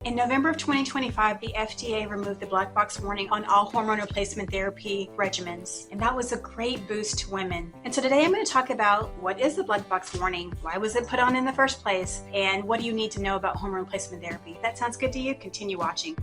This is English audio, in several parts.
In November of 2025, the FDA removed the black box warning on all hormone replacement therapy regimens, and that was a great boost to women. And so today I'm going to talk about what is the black box warning, why was it put on in the first place, and what do you need to know about hormone replacement therapy. If that sounds good to you, continue watching.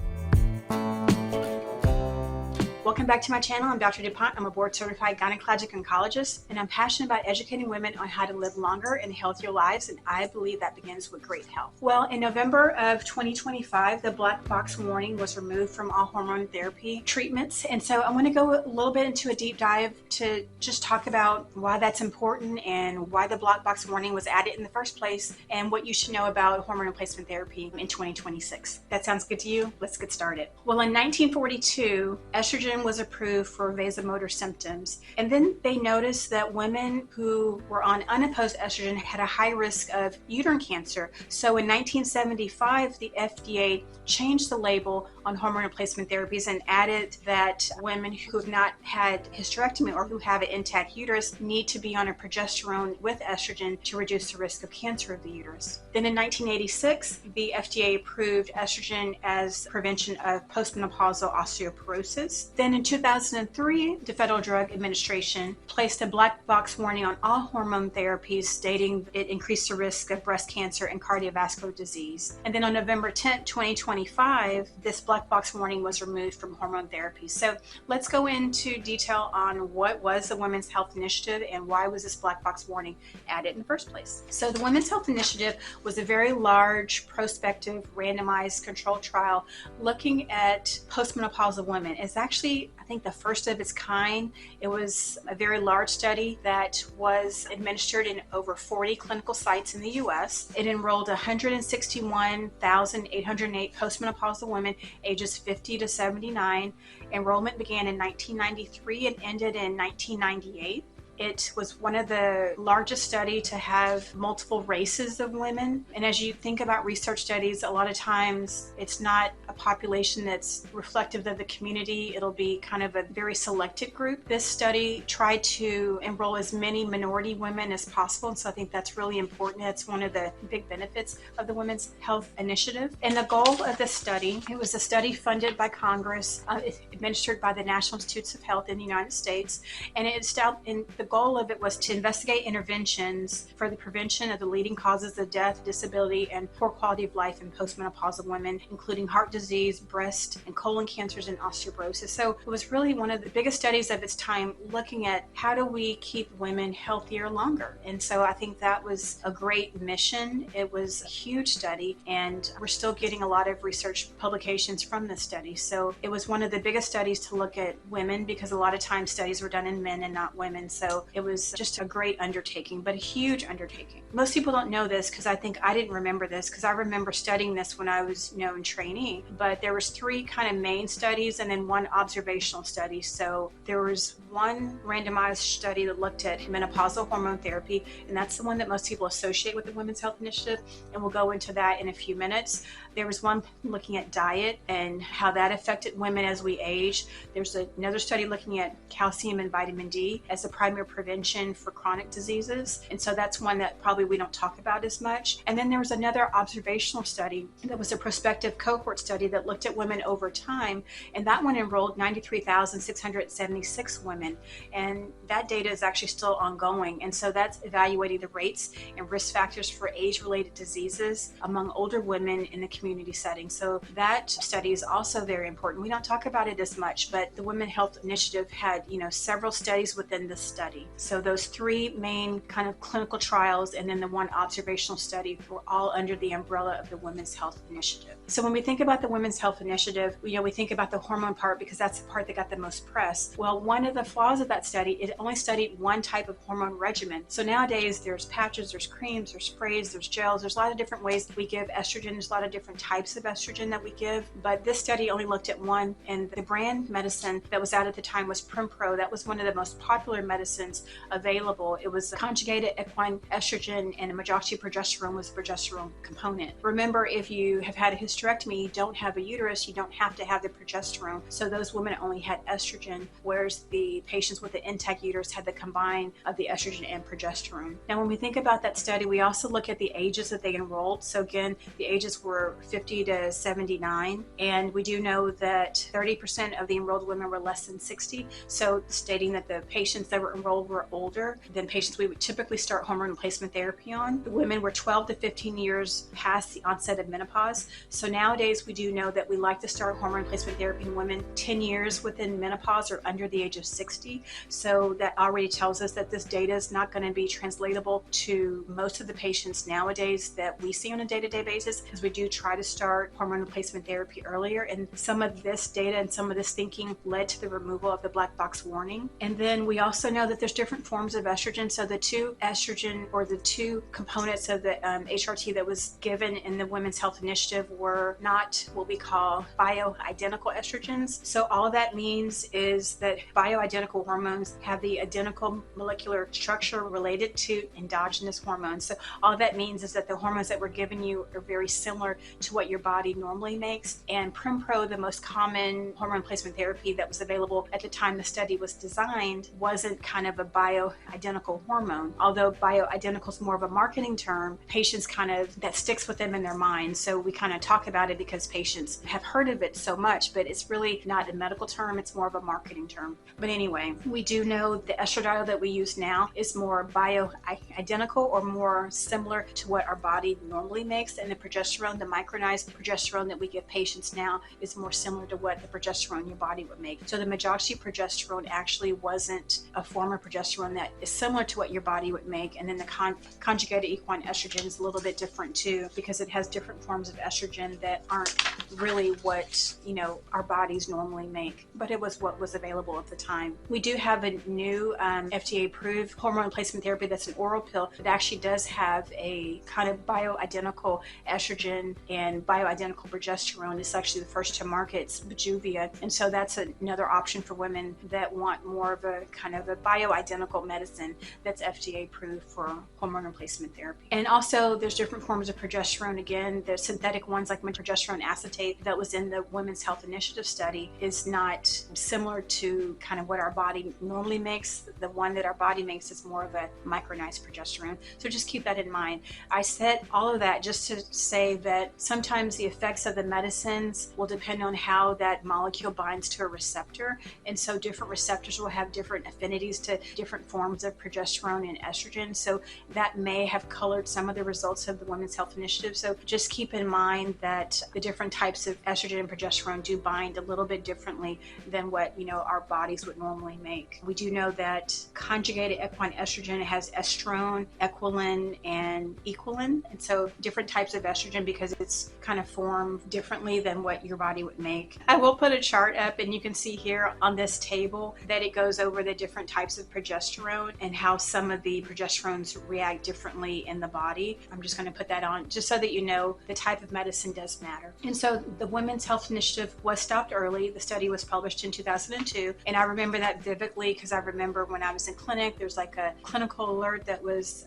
Welcome back to my channel. I'm Dr. DuPont. I'm a board-certified gynecologic oncologist, and I'm passionate about educating women on how to live longer and healthier lives, and I believe that begins with great health. Well, in November of 2025, the black box warning was removed from all hormone therapy treatments, and so I want to go a little bit into a deep dive to just talk about why that's important and why the black box warning was added in the first place and what you should know about hormone replacement therapy in 2026. That sounds good to you? Let's get started. Well, in 1942, estrogen was approved for vasomotor symptoms, and then they noticed that women who were on unopposed estrogen had a high risk of uterine cancer. So in 1975, the FDA changed the label on hormone replacement therapies and added that women who have not had hysterectomy or who have an intact uterus need to be on a progesterone with estrogen to reduce the risk of cancer of the uterus. Then in 1986, the FDA approved estrogen as prevention of postmenopausal osteoporosis. Then in 2003, the Federal Drug Administration placed a black box warning on all hormone therapies, stating it increased the risk of breast cancer and cardiovascular disease. And then on November 10, 2025, this black box warning was removed from hormone therapy. So let's go into detail on what was the Women's Health Initiative and why was this black box warning added in the first place. So the Women's Health Initiative was a very large, prospective, randomized controlled trial looking at postmenopausal women. It's actually, I think, the first of its kind. It was a very large study that was administered in over 40 clinical sites in the U.S. It enrolled 161,808 postmenopausal women ages 50 to 79. Enrollment began in 1993 and ended in 1998. It was one of the largest studies to have multiple races of women. And as you think about research studies, a lot of times it's not a population that's reflective of the community. It'll be kind of a very selected group. This study tried to enroll as many minority women as possible. And so I think that's really important. That's one of the big benefits of the Women's Health Initiative. And the goal of this study, it was a study funded by Congress, administered by the National Institutes of Health in the United States. And the goal of it was to investigate interventions for the prevention of the leading causes of death, disability, and poor quality of life in postmenopausal women, including heart disease, breast and colon cancers, and osteoporosis. So it was really one of the biggest studies of its time, looking at how do we keep women healthier longer. And so I think that was a great mission. It was a huge study, and we're still getting a lot of research publications from this study. So it was one of the biggest studies to look at women, because a lot of times studies were done in men and not women. So it was just a great undertaking, but a huge undertaking. Most people don't know this, because I think I didn't remember this, because I remember studying this when I was, in training. But there was 3 kind of main studies and then 1 observational study. So there was 1 randomized study that looked at menopausal hormone therapy, and that's the one that most people associate with the Women's Health Initiative, and we'll go into that in a few minutes. There was 1 looking at diet and how that affected women as we age. There's another study looking at calcium and vitamin D as a primary prevention for chronic diseases, and so that's one that probably we don't talk about as much. And then there was another observational study that was a prospective cohort study that looked at women over time, and that one enrolled 93,676 women, and that data is actually still ongoing. And so that's evaluating the rates and risk factors for age-related diseases among older women in the community setting. So that study is also very important. We don't talk about it as much, but the Women's Health Initiative had, several studies within this study. So those 3 main kind of clinical trials and then the 1 observational study were all under the umbrella of the Women's Health Initiative. So when we think about the Women's Health Initiative, we think about the hormone part because that's the part that got the most press. Well, one of the flaws of that study, it only studied 1 type of hormone regimen. So nowadays there's patches, there's creams, there's sprays, there's gels, there's a lot of different ways we give estrogen. There's a lot of different types of estrogen that we give, but this study only looked at 1, and the brand medicine that was out at the time was Primpro. That was one of the most popular medicines medicines available. It was conjugated equine estrogen, and medroxyprogesterone was the progesterone component. Remember, if you have had a hysterectomy, you don't have a uterus, you don't have to have the progesterone. So those women only had estrogen, whereas the patients with the intact uterus had the combine of the estrogen and progesterone. Now, when we think about that study, we also look at the ages that they enrolled. So again, the ages were 50 to 79, and we do know that 30% of the enrolled women were less than 60. So stating that the patients that were enrolled were older than patients we would typically start hormone replacement therapy on. The women were 12 to 15 years past the onset of menopause. So nowadays we do know that we like to start hormone replacement therapy in women 10 years within menopause or under the age of 60. So that already tells us that this data is not going to be translatable to most of the patients nowadays that we see on a day-to-day basis, because we do try to start hormone replacement therapy earlier. And some of this data and some of this thinking led to the removal of the black box warning. And then we also know that there's different forms of estrogen. So the two estrogen, or the two components of the HRT that was given in the Women's Health Initiative, were not what we call bioidentical estrogens. So all that means is that bioidentical hormones have the identical molecular structure related to endogenous hormones. So all that means is that the hormones that were given you are very similar to what your body normally makes. And Prempro, the most common hormone replacement therapy that was available at the time the study was designed, wasn't kind of a bioidentical hormone. Although bioidentical is more of a marketing term, patients kind of, that sticks with them in their mind. So we kind of talk about it because patients have heard of it so much, but it's really not a medical term, it's more of a marketing term. But anyway, we do know the estradiol that we use now is more bioidentical or more similar to what our body normally makes, and the progesterone, the micronized progesterone that we give patients now, is more similar to what the progesterone your body would make. So the medroxyprogesterone actually wasn't a form of progesterone that is similar to what your body would make, and then the conjugated equine estrogen is a little bit different too, because it has different forms of estrogen that aren't really what, you know, our bodies normally make, but it was what was available at the time. We do have a new FDA approved hormone replacement therapy that's an oral pill that actually does have a kind of bioidentical estrogen and bioidentical progesterone. It's actually the first to market. It's Bijuvia, and so that's another option for women that want more of a kind of a bioidentical medicine that's FDA approved for hormone replacement therapy. And also there's different forms of progesterone. Again, the synthetic ones like progesterone acetate that was in the Women's Health Initiative study is not similar to kind of what our body normally makes. The one that our body makes is more of a micronized progesterone. So just keep that in mind. I said all of that just to say that sometimes the effects of the medicines will depend on how that molecule binds to a receptor. And so different receptors will have different affinities to different forms of progesterone and estrogen. So that may have colored some of the results of the Women's Health Initiative. So just keep in mind that the different types of estrogen and progesterone do bind a little bit differently than what, you know, our bodies would normally make. We do know that conjugated equine estrogen has estrone, equilin, and equilin. And so different types of estrogen because it's kind of formed differently than what your body would make. I will put a chart up, and you can see here on this table that it goes over the different types of progesterone and how some of the progesterones react differently in the body. I'm just going to put that on just so that you know the type of medicine does matter. And so the Women's Health Initiative was stopped early. The study was published in 2002, and I remember that vividly because I remember when I was in clinic, there's like a clinical alert that was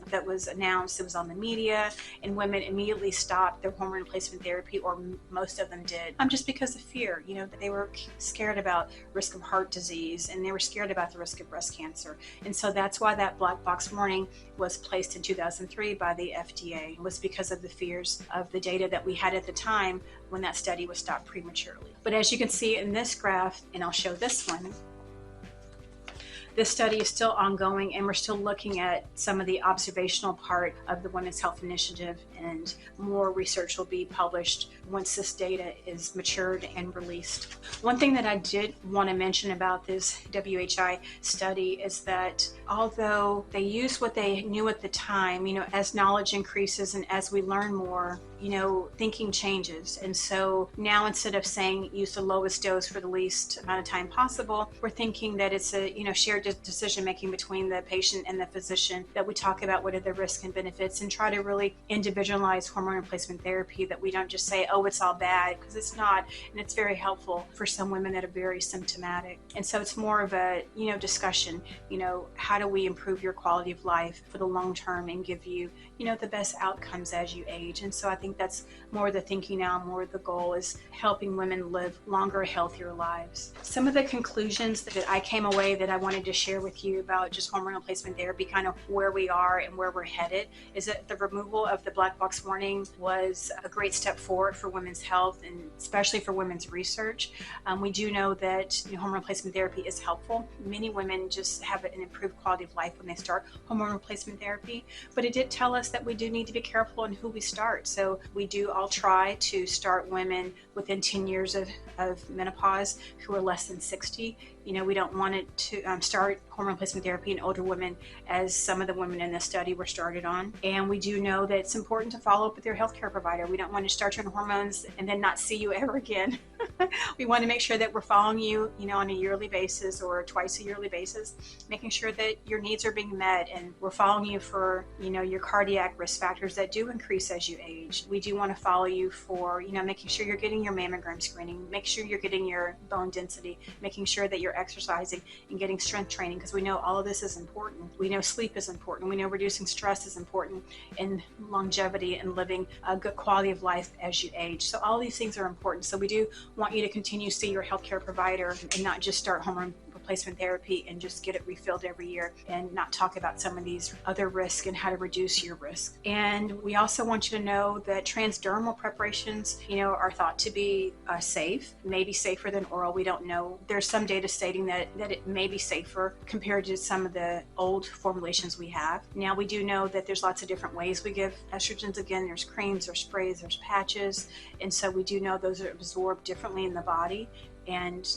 announced. It was on the media, and women immediately stopped their hormone replacement therapy, or most of them did, just because of fear. You know, they were scared about risk of heart disease, and they were scared about the risk of breast cancer. And so that's why that black box warning was placed in 2003 by the FDA, was because of the fears of the data that we had at the time when that study was stopped prematurely. But as you can see in this graph, and I'll show this one, this study is still ongoing, and we're still looking at some of the observational part of the Women's Health Initiative, and more research will be published once this data is matured and released. One thing that I did want to mention about this WHI study is that although they used what they knew at the time, you know, as knowledge increases and as we learn more, thinking changes. And so now, instead of saying use the lowest dose for the least amount of time possible, we're thinking that it's a shared decision making between the patient and the physician, that we talk about what are the risks and benefits and try to really individualize hormone replacement therapy, that we don't just say, oh, it's all bad, because it's not. And it's very helpful for some women that are very symptomatic. And so it's more of a discussion, how do we improve your quality of life for the long term and give you the best outcomes as you age. And so I think that's more the thinking now, more the goal is helping women live longer, healthier lives. Some of the conclusions that I came away that I wanted to share with you about just hormone replacement therapy, kind of where we are and where we're headed, is that the removal of the black box warning was a great step forward for women's health and especially for women's research. We do know that hormone replacement therapy is helpful. Many women just have an improved quality of life when they start hormone replacement therapy, but it did tell us that we do need to be careful in who we start. So we do all try to start women within 10 years of menopause who are less than 60. We don't want it to start hormone replacement therapy in older women, as some of the women in this study were started on. And we do know that it's important to follow up with your healthcare provider. We don't want to start you on hormones and then not see you ever again. We want to make sure that we're following you, on a yearly basis or twice a yearly basis, making sure that your needs are being met, and we're following you for, your cardiac risk factors that do increase as you age. We do want to follow you for, making sure you're getting your mammogram screening, make sure you're getting your bone density, making sure that you're exercising and getting strength training, because we know all of this is important. We know sleep is important. We know reducing stress is important in longevity and living a good quality of life as you age. So all these things are important. So we do want you to continue to see your healthcare provider and not just start hormone replacement therapy and just get it refilled every year and not talk about some of these other risks and how to reduce your risk. And we also want you to know that transdermal preparations, are thought to be safe, maybe safer than oral. We don't know. There's some data stating that it may be safer compared to some of the old formulations we have. Now, we do know that there's lots of different ways we give estrogens. Again, there's creams, there's sprays, there's patches. And so we do know those are absorbed differently in the body, and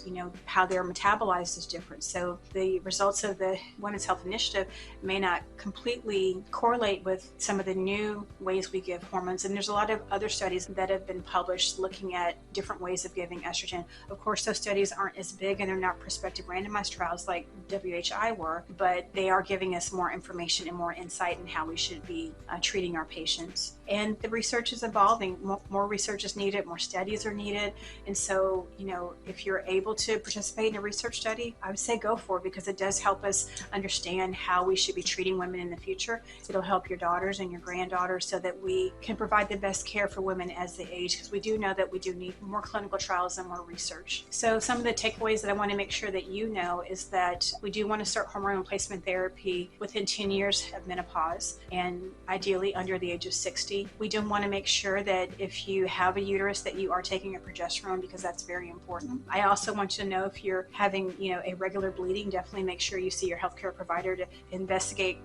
how they're metabolized is different. So the results of the Women's Health Initiative may not completely correlate with some of the new ways we give hormones. And there's a lot of other studies that have been published looking at different ways of giving estrogen. Of course, those studies aren't as big and they're not prospective randomized trials like WHI were, but they are giving us more information and more insight in how we should be treating our patients. And the research is evolving. More research is needed, more studies are needed. And so, if you're able to participate in a research study, I would say go for it, because it does help us understand how we should be treating women in the future. It'll help your daughters and your granddaughters so that we can provide the best care for women as they age, because we do know that we do need more clinical trials and more research. So some of the takeaways that I want to make sure that you know is that we do want to start hormone replacement therapy within 10 years of menopause, and ideally under the age of 60. We do want to make sure that if you have a uterus that you are taking a progesterone, because that's very important. I also want you to know if you're having, a regular bleeding, definitely make sure you see your healthcare provider to investigate,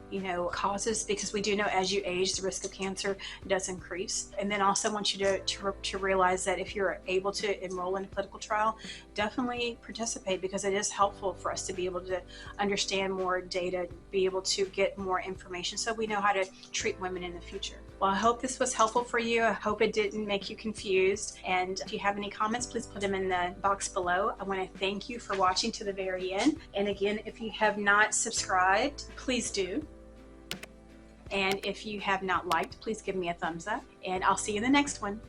causes, because we do know as you age, the risk of cancer does increase. And then also want you to realize that if you're able to enroll in a clinical trial, definitely participate, because it is helpful for us to be able to understand more data, be able to get more information so we know how to treat women in the future. Well, I hope this was helpful for you. I hope it didn't make you confused. And if you have any comments, please put them in the box below. I want to thank you for watching to the very end. And again, if you have not subscribed, please do. And if you have not liked, please give me a thumbs up. And I'll see you in the next one.